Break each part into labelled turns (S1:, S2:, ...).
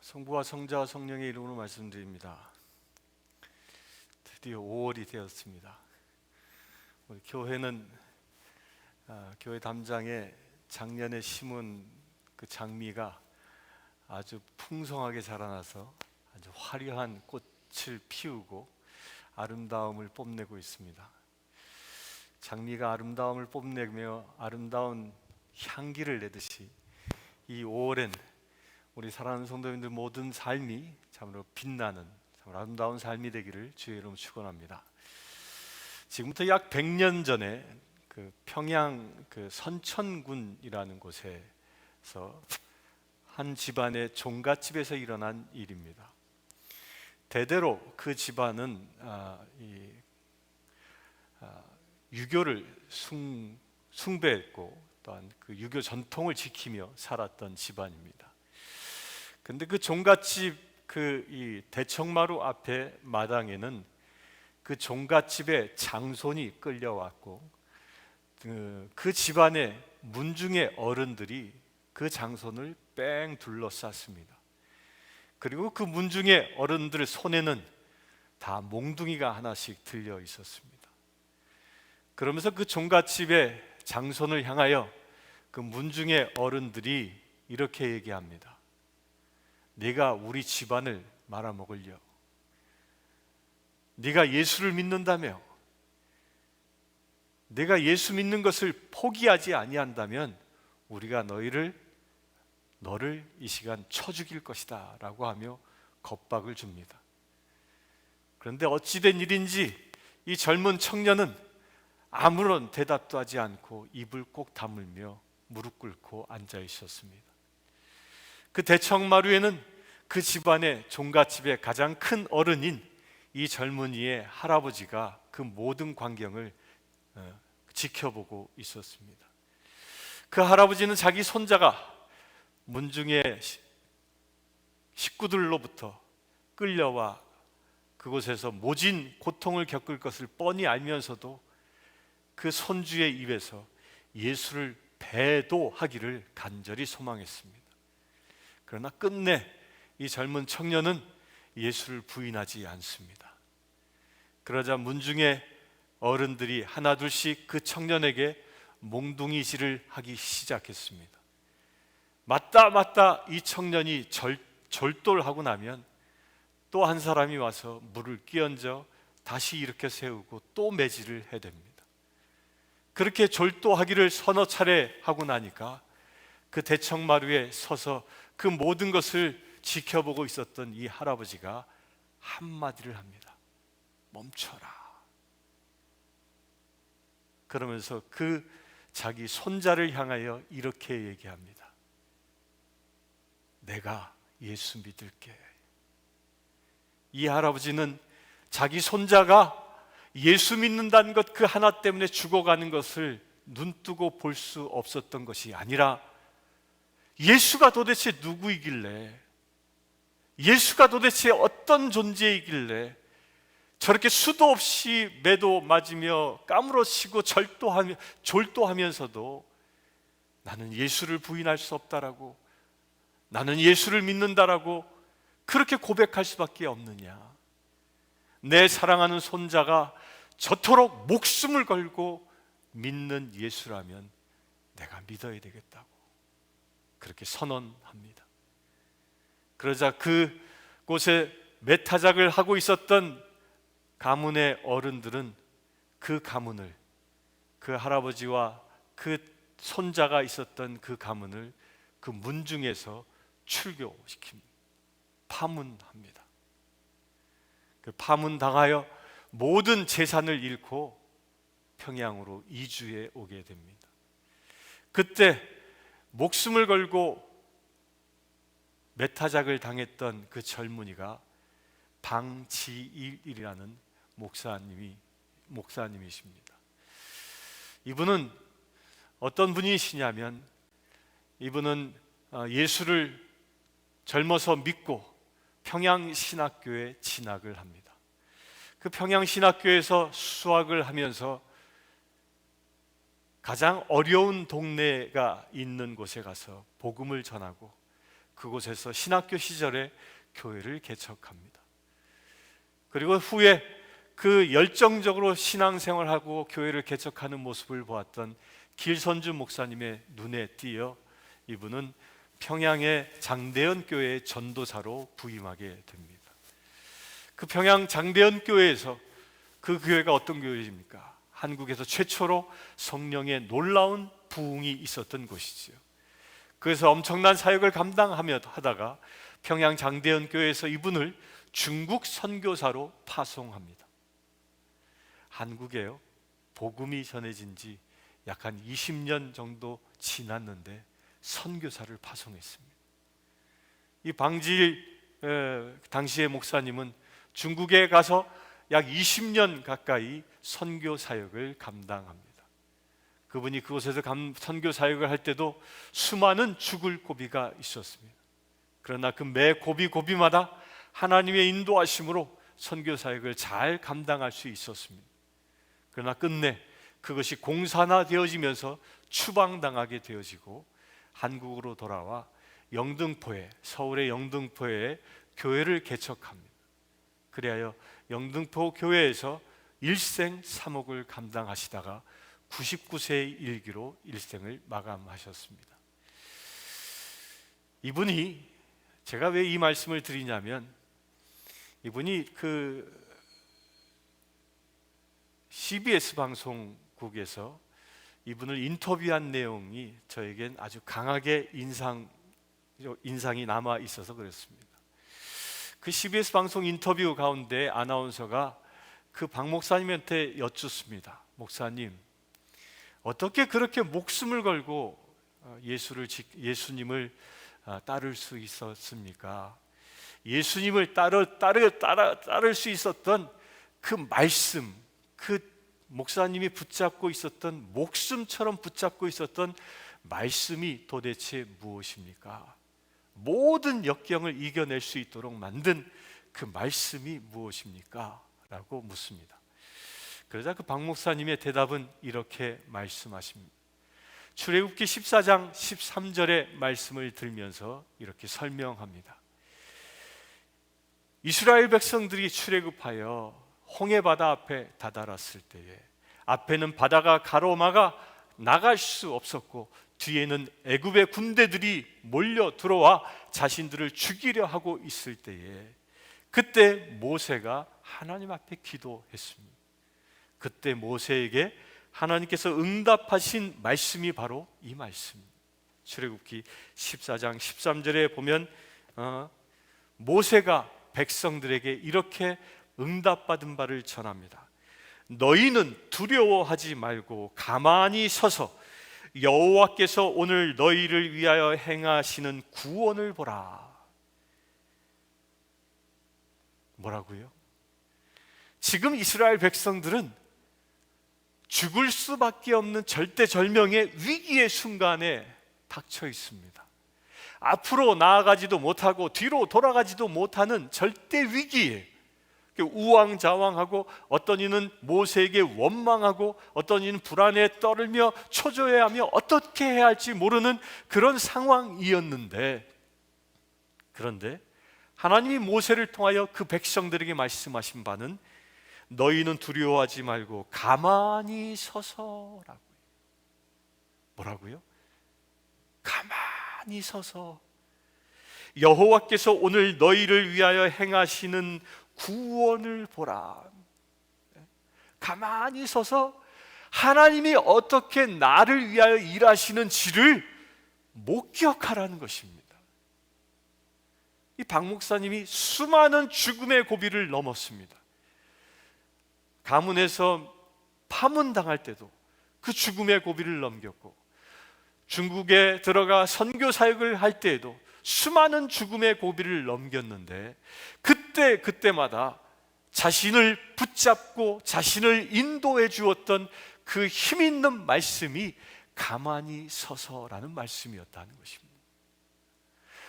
S1: 성부와 성자와 성령의 이름으로 말씀드립니다. 드디어 5월이 되었습니다. 우리 교회는 교회 담장에 작년에 심은 그 장미가 아주 풍성하게 자라나서 아주 화려한 꽃을 피우고 아름다움을 뽐내고 있습니다. 장미가 아름다움을 뽐내며 아름다운 향기를 내듯이 이 5월엔 우리 사랑하는 성도님들 모든 삶이 참으로 빛나는 참 아름다운 삶이 되기를 주의 이름으로 축원합니다. 지금부터 약 100년 전에 그 평양 그 선천군이라는 곳에서 한 집안의 종갓집에서 일어난 일입니다. 대대로 그 집안은 유교를 숭배했고 또한 그 유교 전통을 지키며 살았던 집안입니다. 근데 그 종갓집 이 대청마루 앞에 마당에는 그 종갓집의 장손이 끌려왔고 그 집안의 문중의 어른들이 그 장손을 뺑 둘러쌌습니다. 그리고 그 문중의 어른들 손에는 다 몽둥이가 하나씩 들려 있었습니다. 그러면서 그 종갓집의 장손을 향하여 그 문중의 어른들이 이렇게 얘기합니다. 네가 우리 집안을 말아먹으려. 네가 예수를 믿는다며. 네가 예수 믿는 것을 포기하지 아니한다면 우리가 너를 이 시간 쳐 죽일 것이다 라고 하며 겁박을 줍니다. 그런데 어찌된 일인지 이 젊은 청년은 아무런 대답도 하지 않고 입을 꼭 다물며 무릎 꿇고 앉아 있었습니다. 그 대청마루에는 그 집안의 종갓집의 가장 큰 어른인 이 젊은이의 할아버지가 그 모든 광경을 지켜보고 있었습니다. 그 할아버지는 자기 손자가 문중의 식구들로부터 끌려와 그곳에서 모진 고통을 겪을 것을 뻔히 알면서도 그 손주의 입에서 예수를 배도하기를 간절히 소망했습니다. 그러나 끝내 이 젊은 청년은 예수를 부인하지 않습니다. 그러자 문중의 어른들이 하나둘씩 그 청년에게 몽둥이질을 하기 시작했습니다. 맞다 이 청년이 절도를 하고 나면 또 한 사람이 와서 물을 끼얹어 다시 일으켜 세우고 또 매질을 해댑니다. 그렇게 절도하기를 서너 차례 하고 나니까 그 대청마루에 서서 그 모든 것을 지켜보고 있었던 이 할아버지가 한마디를 합니다. 멈춰라. 그러면서 그 자기 손자를 향하여 이렇게 얘기합니다. 내가 예수 믿을게. 이 할아버지는 자기 손자가 예수 믿는다는 것 그 하나 때문에 죽어가는 것을 눈뜨고 볼 수 없었던 것이 아니라 예수가 도대체 누구이길래, 예수가 도대체 어떤 존재이길래 저렇게 수도 없이 매도 맞으며 까무러치고 졸도하면서도 나는 예수를 부인할 수 없다라고, 나는 예수를 믿는다라고 그렇게 고백할 수밖에 없느냐. 내 사랑하는 손자가 저토록 목숨을 걸고 믿는 예수라면 내가 믿어야 되겠다고 그렇게 선언합니다. 그러자 그곳에 매타작을 하고 있었던 가문의 어른들은 그 가문을, 그 할아버지와 그 손자가 있었던 그 가문을 그 문중에서 출교시킵니다. 파문합니다. 그 파문당하여 모든 재산을 잃고 평양으로 이주해 오게 됩니다. 그때 목숨을 걸고 매타작을 당했던 그 젊은이가 방지일이라는 목사님이십니다. 이분은 어떤 분이시냐면 이분은 예수를 젊어서 믿고 평양신학교에 진학을 합니다. 그 평양신학교에서 수학을 하면서 가장 어려운 동네가 있는 곳에 가서 복음을 전하고 그곳에서 신학교 시절에 교회를 개척합니다. 그리고 후에 그 열정적으로 신앙생활하고 교회를 개척하는 모습을 보았던 길선주 목사님의 눈에 띄어 이분은 평양의 장대현 교회의 전도사로 부임하게 됩니다. 그 평양 장대현 교회에서, 그 교회가 어떤 교회입니까? 한국에서 최초로 성령의 놀라운 부흥이 있었던 곳이지요. 그래서 엄청난 사역을 하다가 평양 장대현 교회에서 이분을 중국 선교사로 파송합니다. 한국에요, 복음이 전해진 지 약 한 20년 정도 지났는데 선교사를 파송했습니다. 이 방지일 당시의 목사님은 중국에 가서 약 20년 가까이 선교 사역을 감당합니다. 그분이 그곳에서 선교 사역을 할 때도 수많은 죽을 고비가 있었습니다. 그러나 그 매 고비마다 하나님의 인도하심으로 선교 사역을 잘 감당할 수 있었습니다. 그러나 끝내 그것이 공산화되어지면서 추방당하게 되어지고 한국으로 돌아와 서울의 영등포에 교회를 개척합니다. 그리하여 영등포 교회에서 일생 사목을 감당하시다가 99세의 일기로 일생을 마감하셨습니다. 이분이, 제가 왜 이 말씀을 드리냐면, 이분이 그 CBS 방송국에서 이분을 인터뷰한 내용이 저에겐 아주 강하게 인상이 남아 있어서 그렇습니다. 그 CBS 방송 인터뷰 가운데 아나운서가 그 박 목사님한테 여쭙습니다. 목사님, 어떻게 그렇게 목숨을 걸고 예수님을 따를 수 있었습니까? 예수님을 따를 수 있었던 그 말씀, 그 목사님이 붙잡고 있었던, 목숨처럼 붙잡고 있었던 말씀이 도대체 무엇입니까? 모든 역경을 이겨낼 수 있도록 만든 그 말씀이 무엇입니까? 라고 묻습니다. 그러자 그 박 목사님의 대답은 이렇게 말씀하십니다. 출애굽기 14장 13절의 말씀을 들면서 이렇게 설명합니다. 이스라엘 백성들이 출애굽하여 홍해바다 앞에 다다랐을 때에 앞에는 바다가 가로막아 나갈 수 없었고 뒤에는 애굽의 군대들이 몰려 들어와 자신들을 죽이려 하고 있을 때에 그때 모세가 하나님 앞에 기도했습니다. 그때 모세에게 하나님께서 응답하신 말씀이 바로 이 말씀입니다. 출애굽기 14장 13절에 보면 모세가 백성들에게 이렇게 응답받은 바를 전합니다. 너희는 두려워하지 말고 가만히 서서 여호와께서 오늘 너희를 위하여 행하시는 구원을 보라. 뭐라고요? 지금 이스라엘 백성들은 죽을 수밖에 없는 절대절명의 위기의 순간에 닥쳐 있습니다. 앞으로 나아가지도 못하고 뒤로 돌아가지도 못하는 절대 위기에 우왕좌왕하고, 어떤 이는 모세에게 원망하고, 어떤 이는 불안에 떨며 초조해하며 어떻게 해야 할지 모르는 그런 상황이었는데, 그런데 하나님이 모세를 통하여 그 백성들에게 말씀하신 바는 너희는 두려워하지 말고 가만히 서서라고요. 뭐라고요? 가만히 서서 여호와께서 오늘 너희를 위하여 행하시는 구원을 보라. 가만히 서서 하나님이 어떻게 나를 위하여 일하시는지를 목격하라는 것입니다. 이 박 목사님이 수많은 죽음의 고비를 넘었습니다. 가문에서 파문당할 때도 그 죽음의 고비를 넘겼고, 중국에 들어가 선교 사역을 할 때에도 수많은 죽음의 고비를 넘겼는데, 그때마다 자신을 붙잡고 자신을 인도해 주었던 그 힘 있는 말씀이 가만히 서서라는 말씀이었다는 것입니다.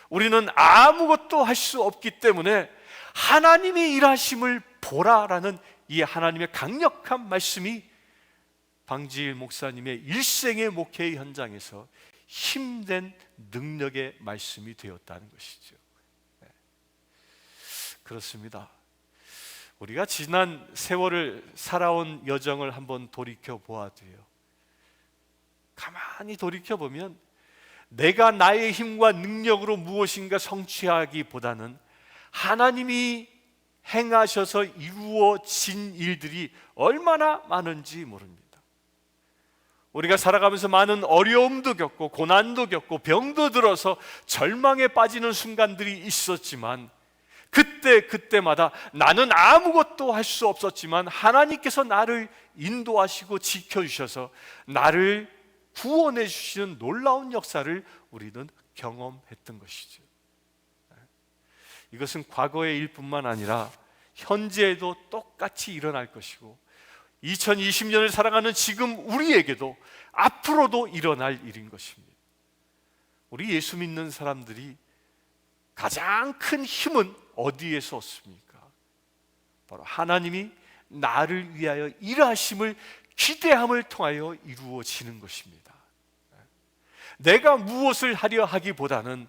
S1: 우리는 아무것도 할 수 없기 때문에 하나님의 일하심을 보라라는 이 하나님의 강력한 말씀이 방지일 목사님의 일생의 목회 현장에서 힘된 능력의 말씀이 되었다는 것이죠. 그렇습니다. 우리가 지난 세월을 살아온 여정을 한번 돌이켜 보아도요, 가만히 돌이켜 보면 내가 나의 힘과 능력으로 무엇인가 성취하기보다는 하나님이 행하셔서 이루어진 일들이 얼마나 많은지 모릅니다. 우리가 살아가면서 많은 어려움도 겪고 고난도 겪고 병도 들어서 절망에 빠지는 순간들이 있었지만, 그때마다 나는 아무것도 할 수 없었지만 하나님께서 나를 인도하시고 지켜주셔서 나를 구원해 주시는 놀라운 역사를 우리는 경험했던 것이죠. 이것은 과거의 일뿐만 아니라 현재에도 똑같이 일어날 것이고, 2020년을 살아가는 지금 우리에게도 앞으로도 일어날 일인 것입니다. 우리 예수 믿는 사람들이 가장 큰 힘은 어디에서 얻습니까? 바로 하나님이 나를 위하여 일하심을 기대함을 통하여 이루어지는 것입니다. 내가 무엇을 하려 하기보다는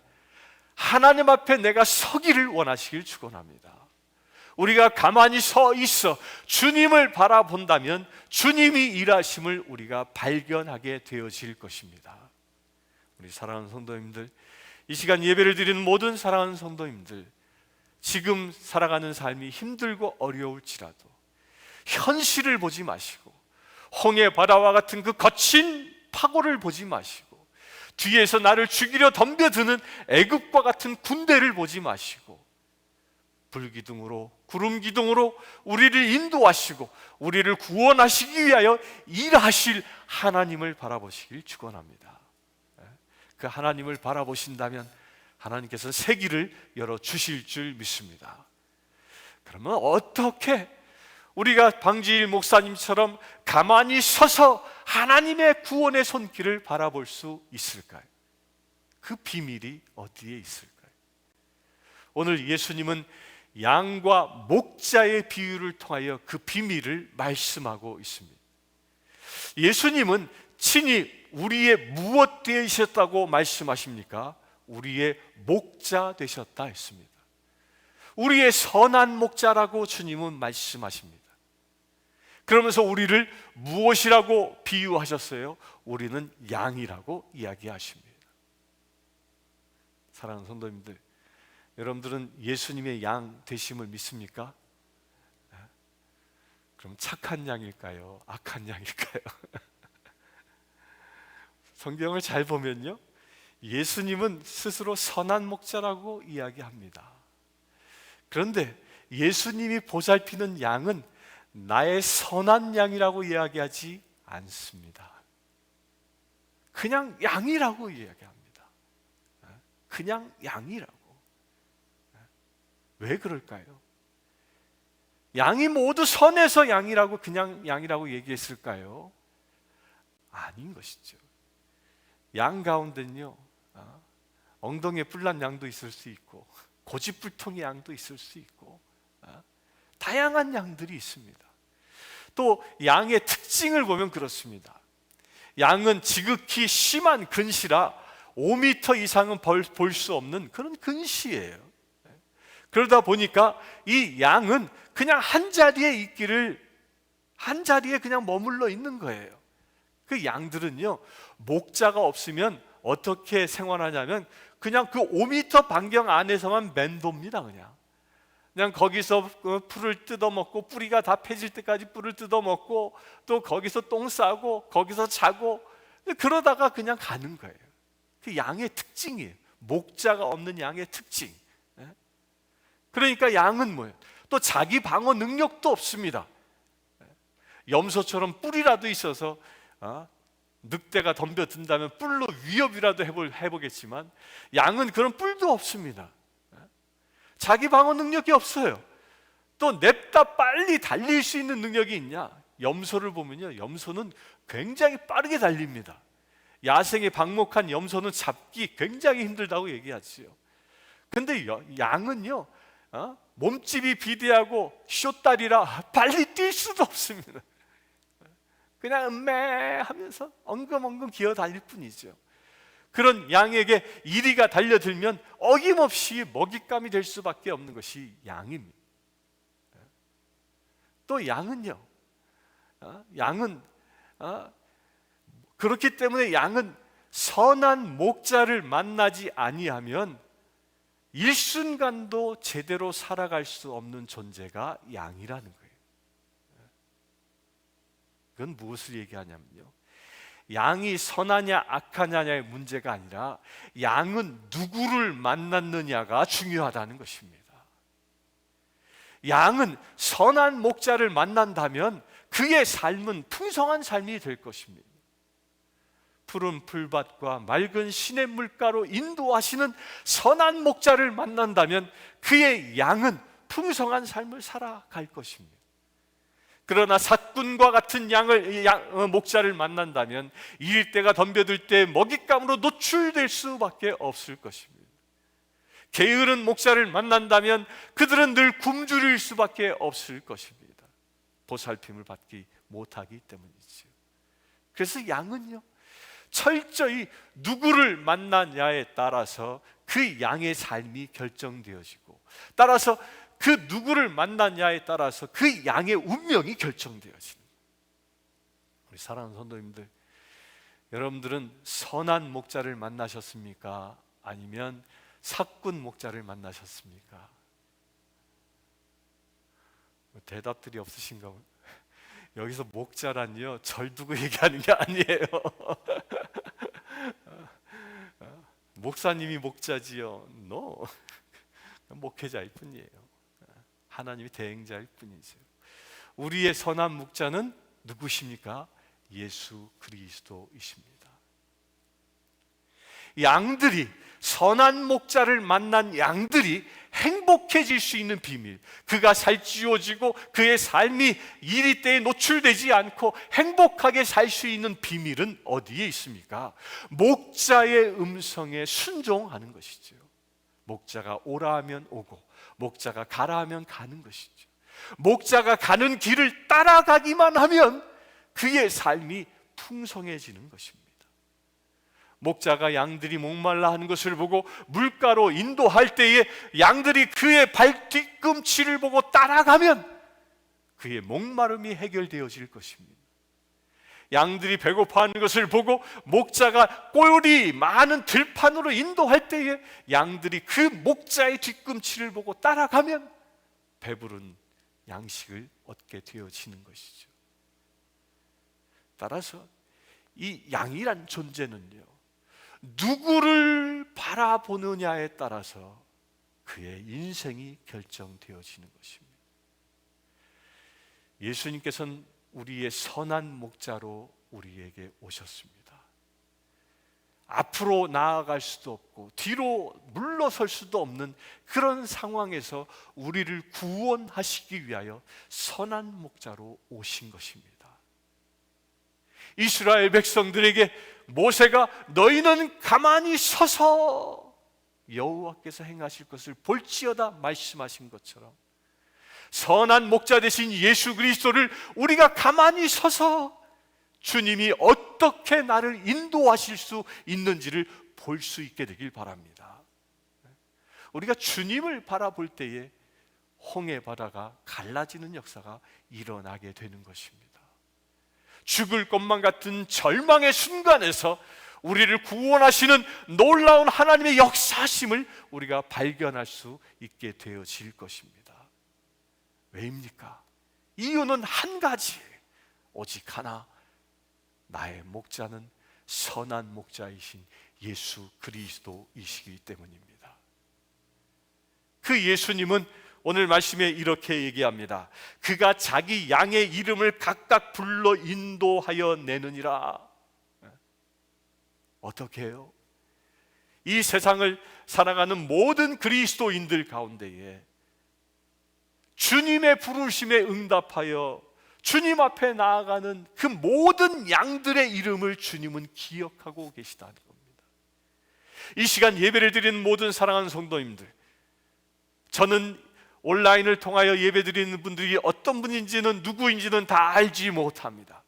S1: 하나님 앞에 내가 서기를 원하시길 축원합니다. 우리가 가만히 서 있어 주님을 바라본다면 주님이 일하심을 우리가 발견하게 되어질 것입니다. 우리 사랑하는 성도님들, 이 시간 예배를 드리는 모든 사랑하는 성도님들, 지금 살아가는 삶이 힘들고 어려울지라도 현실을 보지 마시고 홍해 바다와 같은 그 거친 파고를 보지 마시고 뒤에서 나를 죽이려 덤벼드는 애국과 같은 군대를 보지 마시고 불기둥으로 구름기둥으로 우리를 인도하시고 우리를 구원하시기 위하여 일하실 하나님을 바라보시길 축원합니다. 그 하나님을 바라보신다면 하나님께서 새 길을 열어주실 줄 믿습니다. 그러면 어떻게 우리가 방지일 목사님처럼 가만히 서서 하나님의 구원의 손길을 바라볼 수 있을까요? 그 비밀이 어디에 있을까요? 오늘 예수님은 양과 목자의 비유를 통하여 그 비밀을 말씀하고 있습니다. 예수님은 친히 우리의 무엇 되셨다고 말씀하십니까? 우리의 목자 되셨다 했습니다. 우리의 선한 목자라고 주님은 말씀하십니다. 그러면서 우리를 무엇이라고 비유하셨어요? 우리는 양이라고 이야기하십니다. 사랑하는 성도님들, 여러분들은 예수님의 양 되심을 믿습니까? 그럼 착한 양일까요? 악한 양일까요? 성경을 잘 보면요, 예수님은 스스로 선한 목자라고 이야기합니다. 그런데 예수님이 보살피는 양은 나의 선한 양이라고 이야기하지 않습니다. 그냥 양이라고 이야기합니다. 그냥 양이라고. 왜 그럴까요? 양이 모두 선해서 양이라고 그냥 양이라고 얘기했을까요? 아닌 것이죠. 양 가운데는요, 엉덩이에 뿔난 양도 있을 수 있고 고집불통의 양도 있을 수 있고 다양한 양들이 있습니다. 또 양의 특징을 보면 그렇습니다. 양은 지극히 심한 근시라 5m 이상은 볼 수 없는 그런 근시예요. 그러다 보니까 이 양은 그냥 한 자리에 있기를, 한 자리에 그냥 머물러 있는 거예요. 그 양들은요, 목자가 없으면 어떻게 생활하냐면 그냥 그 5m 반경 안에서만 맴돕니다. 그냥 거기서 풀을 뜯어먹고 뿌리가 다 펴질 때까지 뿔을 뜯어먹고 또 거기서 똥 싸고 거기서 자고 그러다가 그냥 가는 거예요. 그 양의 특징이에요. 목자가 없는 양의 특징. 그러니까 양은 뭐예요? 또 자기 방어 능력도 없습니다. 염소처럼 뿔이라도 있어서 늑대가 덤벼든다면 뿔로 위협이라도 해보겠지만 양은 그런 뿔도 없습니다. 자기 방어 능력이 없어요. 또 냅다 빨리 달릴 수 있는 능력이 있냐? 염소를 보면요, 염소는 굉장히 빠르게 달립니다. 야생에 방목한 염소는 잡기 굉장히 힘들다고 얘기하지요. 근데 양은요, 몸집이 비대하고 쇼다리라 빨리 뛸 수도 없습니다. 그냥 음메 하면서 엉금엉금 기어 다닐 뿐이죠. 그런 양에게 이리가 달려들면 어김없이 먹잇감이 될 수밖에 없는 것이 양입니다. 또 양은요, 양은 그렇기 때문에 양은 선한 목자를 만나지 아니하면 일순간도 제대로 살아갈 수 없는 존재가 양이라는 거예요. 그건 무엇을 얘기하냐면요, 양이 선하냐 악하냐의 문제가 아니라 양은 누구를 만났느냐가 중요하다는 것입니다. 양은 선한 목자를 만난다면 그의 삶은 풍성한 삶이 될 것입니다. 푸른 풀밭과 맑은 시냇 물가로 인도하시는 선한 목자를 만난다면 그의 양은 풍성한 삶을 살아갈 것입니다. 그러나 삭군과 같은 목자를 만난다면 일대가 덤벼들 때 먹잇감으로 노출될 수밖에 없을 것입니다. 게으른 목자를 만난다면 그들은 늘 굶주릴 수밖에 없을 것입니다. 보살핌을 받기 못하기 때문이죠. 그래서 양은요, 철저히 누구를 만나냐에 따라서 그 양의 삶이 결정되어지고, 따라서 그 누구를 만나냐에 따라서 그 양의 운명이 결정되어지는. 우리 사랑하는 성도님들, 여러분들은 선한 목자를 만나셨습니까? 아니면 삭군 목자를 만나셨습니까? 대답들이 없으신가 봐요. 여기서 목자란요, 절 두고 얘기하는 게 아니에요. 목사님이 목자지요? No. 목회자일 뿐이에요. 하나님이 대행자일 뿐이죠. 우리의 선한 목자는 누구십니까? 예수 그리스도이십니다. 양들이, 선한 목자를 만난 양들이 행복해질 수 있는 비밀, 그가 살찌워지고 그의 삶이 이리때에 노출되지 않고 행복하게 살 수 있는 비밀은 어디에 있습니까? 목자의 음성에 순종하는 것이죠. 목자가 오라 하면 오고 목자가 가라 하면 가는 것이죠. 목자가 가는 길을 따라가기만 하면 그의 삶이 풍성해지는 것입니다. 목자가 양들이 목말라 하는 것을 보고 물가로 인도할 때에 양들이 그의 발 뒤꿈치를 보고 따라가면 그의 목마름이 해결되어질 것입니다. 양들이 배고파하는 것을 보고 목자가 꼴이 많은 들판으로 인도할 때에 양들이 그 목자의 뒤꿈치를 보고 따라가면 배부른 양식을 얻게 되어지는 것이죠. 따라서 이 양이란 존재는요, 누구를 바라보느냐에 따라서 그의 인생이 결정되어지는 것입니다. 예수님께서는 우리의 선한 목자로 우리에게 오셨습니다. 앞으로 나아갈 수도 없고 뒤로 물러설 수도 없는 그런 상황에서 우리를 구원하시기 위하여 선한 목자로 오신 것입니다. 이스라엘 백성들에게 모세가 너희는 가만히 서서 여호와께서 행하실 것을 볼지어다 말씀하신 것처럼 선한 목자 되신 예수 그리스도를 우리가 가만히 서서 주님이 어떻게 나를 인도하실 수 있는지를 볼 수 있게 되길 바랍니다. 우리가 주님을 바라볼 때에 홍해 바다가 갈라지는 역사가 일어나게 되는 것입니다. 죽을 것만 같은 절망의 순간에서 우리를 구원하시는 놀라운 하나님의 역사심을 우리가 발견할 수 있게 되어질 것입니다. 왜입니까? 이유는 한 가지, 오직 하나, 나의 목자는 선한 목자이신 예수 그리스도이시기 때문입니다. 그 예수님은 오늘 말씀에 이렇게 얘기합니다. 그가 자기 양의 이름을 각각 불러 인도하여 내느니라. 어떻게 해요? 이 세상을 살아가는 모든 그리스도인들 가운데에 주님의 부르심에 응답하여 주님 앞에 나아가는 그 모든 양들의 이름을 주님은 기억하고 계시다는 겁니다. 이 시간 예배를 드리는 모든 사랑하는 성도님들, 저는 온라인을 통하여 예배드리는 분들이 어떤 분인지는 누구인지는 다 알지 못합니다.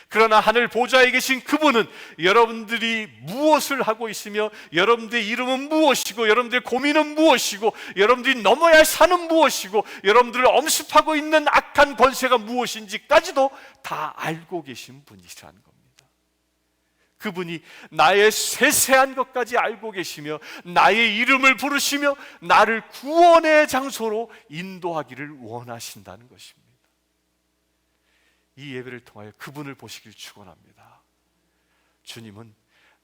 S1: 그러나 하늘 보좌에 계신 그분은 여러분들이 무엇을 하고 있으며, 여러분들의 이름은 무엇이고, 여러분들의 고민은 무엇이고, 여러분들이 넘어야 할 산은 무엇이고, 여러분들을 엄습하고 있는 악한 권세가 무엇인지까지도 다 알고 계신 분이시라는 겁니다. 그분이 나의 세세한 것까지 알고 계시며, 나의 이름을 부르시며 나를 구원의 장소로 인도하기를 원하신다는 것입니다. 이 예배를 통하여 그분을 보시길 축원합니다. 주님은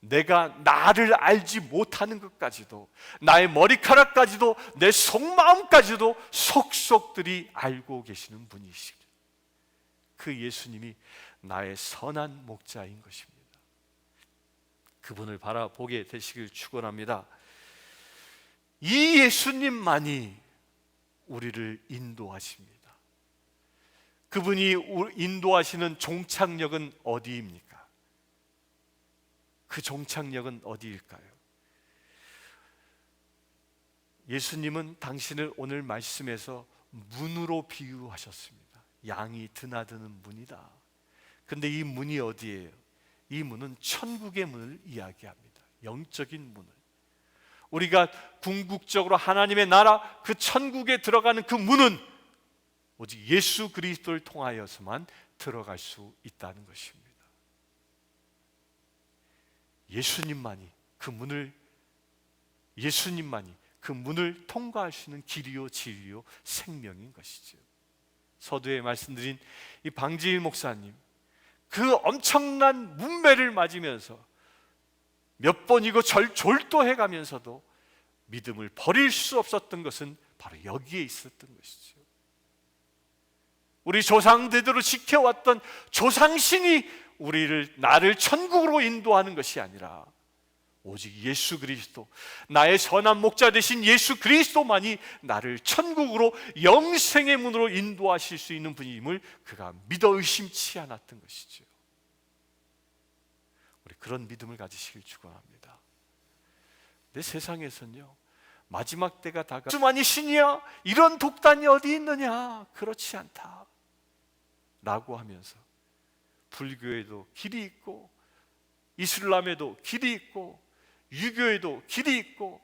S1: 내가 나를 알지 못하는 것까지도, 나의 머리카락까지도, 내 속마음까지도 속속들이 알고 계시는 분이십니다. 그 예수님이 나의 선한 목자인 것입니다. 그분을 바라보게 되시길 축원합니다. 이 예수님만이 우리를 인도하십니다. 그분이 인도하시는 종착역은 어디입니까? 그 종착역은 어디일까요? 예수님은 당신을 오늘 말씀에서 문으로 비유하셨습니다. 양이 드나드는 문이다. 근데 이 문이 어디예요? 이 문은 천국의 문을 이야기합니다. 영적인 문을. 우리가 궁극적으로 하나님의 나라, 그 천국에 들어가는 그 문은 오직 예수 그리스도를 통하여서만 들어갈 수 있다는 것입니다. 예수님만이 그 문을 통과할 수 있는 길이요 진리요 생명인 것이죠. 서두에 말씀드린 이 방지일 목사님, 그 엄청난 문매를 맞으면서 몇 번이고 졸도해 가면서도 믿음을 버릴 수 없었던 것은 바로 여기에 있었던 것이죠. 우리 조상대대로 지켜왔던 조상신이 나를 천국으로 인도하는 것이 아니라 오직 예수 그리스도, 나의 선한 목자 되신 예수 그리스도만이 나를 천국으로, 영생의 문으로 인도하실 수 있는 분임을 그가 믿어 의심치 않았던 것이죠. 우리 그런 믿음을 가지시길 축원합니다. 내 세상에서는요, 마지막 때가 다가 주만이 신이야, 이런 독단이 어디 있느냐, 그렇지 않다 라고 하면서 불교에도 길이 있고, 이슬람에도 길이 있고, 유교에도 길이 있고,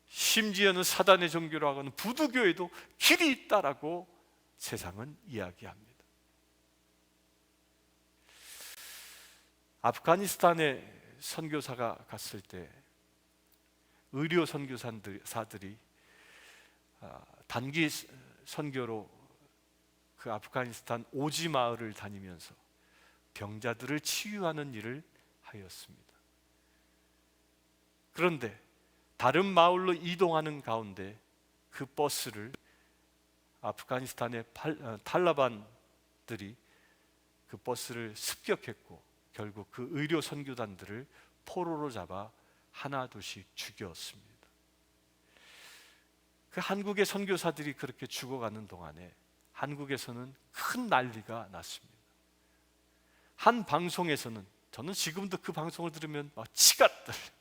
S1: 심지어는 사단의 종교라고 하는 부두교에도 길이 있다라고 세상은 이야기합니다. 아프가니스탄에 선교사가 갔을 때 의료 선교사들이 단기 선교로 그 아프가니스탄 오지 마을을 다니면서 병자들을 치유하는 일을 하였습니다. 그런데 다른 마을로 이동하는 가운데 그 버스를 아프가니스탄의 탈레반들이 그 버스를 습격했고, 결국 그 의료 선교단들을 포로로 잡아 하나둘씩 죽였습니다. 그 한국의 선교사들이 그렇게 죽어가는 동안에 한국에서는 큰 난리가 났습니다. 한 방송에서는, 저는 지금도 그 방송을 들으면 막 치가 떨려요.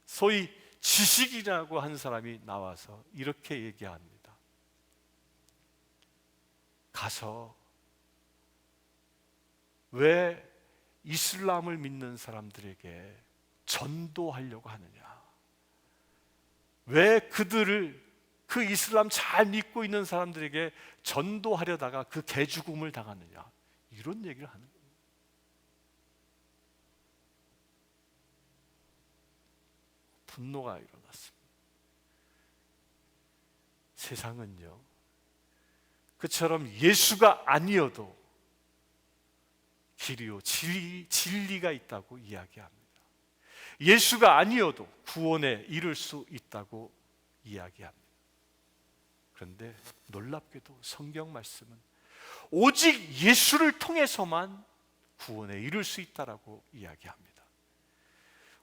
S1: 소위 지식이라고 한 사람이 나와서 이렇게 얘기합니다. 가서 왜 이슬람을 믿는 사람들에게 전도하려고 하느냐, 왜 그 이슬람 잘 믿고 있는 사람들에게 전도하려다가 그 개죽음을 당하느냐, 이런 얘기를 하는 거예요. 분노가 일어났습니다. 세상은요, 그처럼 예수가 아니어도 길이요 진리가 있다고 이야기합니다. 예수가 아니어도 구원에 이를 수 있다고 이야기합니다. 그런데 놀랍게도 성경 말씀은 오직 예수를 통해서만 구원에 이를 수 있다라고 이야기합니다.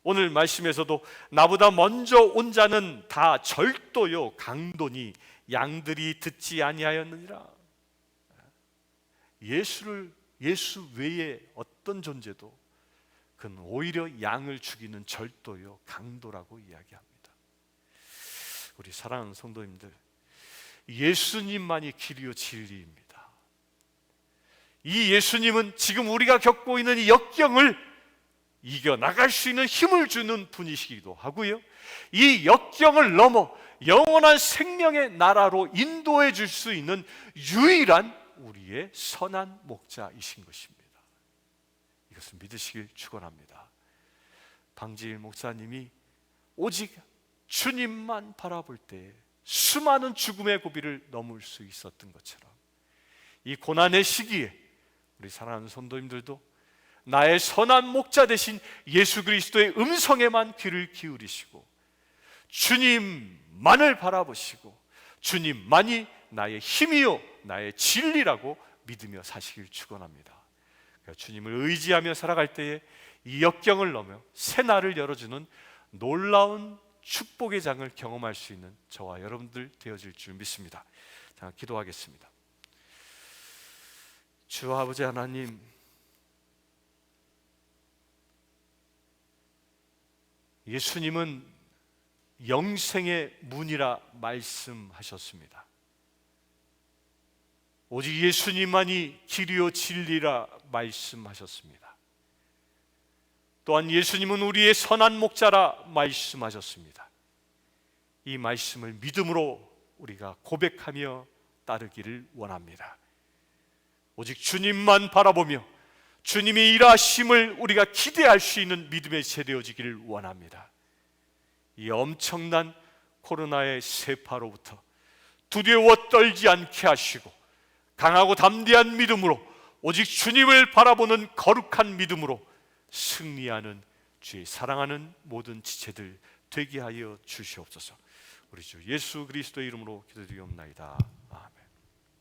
S1: 오늘 말씀에서도 나보다 먼저 온 자는 다 절도요 강도니 양들이 듣지 아니하였느니라. 예수 외에 어떤 존재도 그는 오히려 양을 죽이는 절도요 강도라고 이야기합니다. 우리 사랑하는 성도님들, 예수님만이 길이요 진리입니다. 이 예수님은 지금 우리가 겪고 있는 이 역경을 이겨나갈 수 있는 힘을 주는 분이시기도 하고요, 이 역경을 넘어 영원한 생명의 나라로 인도해 줄 수 있는 유일한 우리의 선한 목자이신 것입니다. 이것을 믿으시길 축원합니다. 방지일 목사님이 오직 주님만 바라볼 때 수많은 죽음의 고비를 넘을 수 있었던 것처럼, 이 고난의 시기에 우리 사랑하는 성도님들도 나의 선한 목자 되신 예수 그리스도의 음성에만 귀를 기울이시고 주님만을 바라보시고 주님만이 나의 힘이요 나의 진리라고 믿으며 사시길 축원합니다. 주님을 의지하며 살아갈 때에 이 역경을 넘어 새 날을 열어주는 놀라운 축복의 장을 경험할 수 있는 저와 여러분들 되어질 줄 믿습니다. 자, 기도하겠습니다. 주 아버지 하나님, 예수님은 영생의 문이라 말씀하셨습니다. 오직 예수님만이 길이요 진리라 말씀하셨습니다. 또한 예수님은 우리의 선한 목자라 말씀하셨습니다. 이 말씀을 믿음으로 우리가 고백하며 따르기를 원합니다. 오직 주님만 바라보며 주님의 일하심을 우리가 기대할 수 있는 믿음의 세대어지기를 원합니다. 이 엄청난 코로나의 세파로부터 두려워 떨지 않게 하시고 강하고 담대한 믿음으로 오직 주님을 바라보는 거룩한 믿음으로 승리하는 주의 사랑하는 모든 지체들 되게 하여 주시옵소서. 우리 주 예수 그리스도의 이름으로 기도드리옵나이다. 아멘.